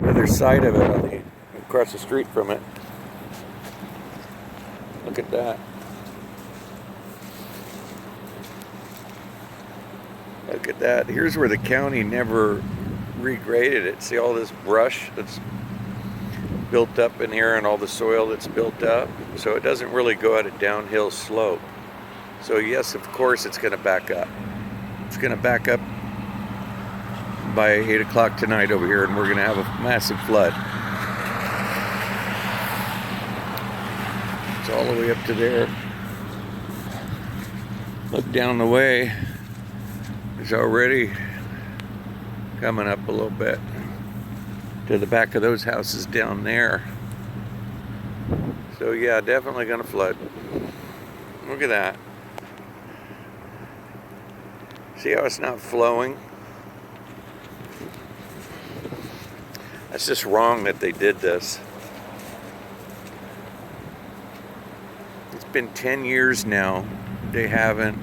Other side of it, on the across the street from it. Look at that. Look at that. Here's where the county never regraded it. See all this brush that's built up in here and all the soil that's built up? So it doesn't really go at a downhill slope. So yes, of course it's going to back up. It's going to back up by 8 o'clock tonight over here, and we're going to have a massive flood. It's all the way up to there. Look down the way. It's already coming up a little bit to the back of those houses down there. So yeah, definitely going to flood. Look at that. See how it's not flowing? That's just wrong that they did this. It's been 10 years now. They haven't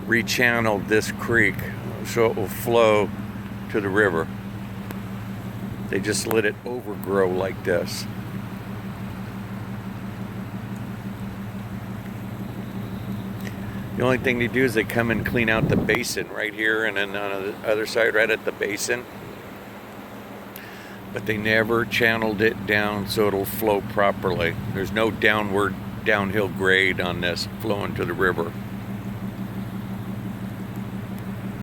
rechanneled this creek so it will flow to the river. They just let it overgrow like this. The only thing they do is they come and clean out the basin right here, and then on the other side right at the basin. But they never channeled it down so it'll flow properly. There's no downhill grade on this flowing to the river.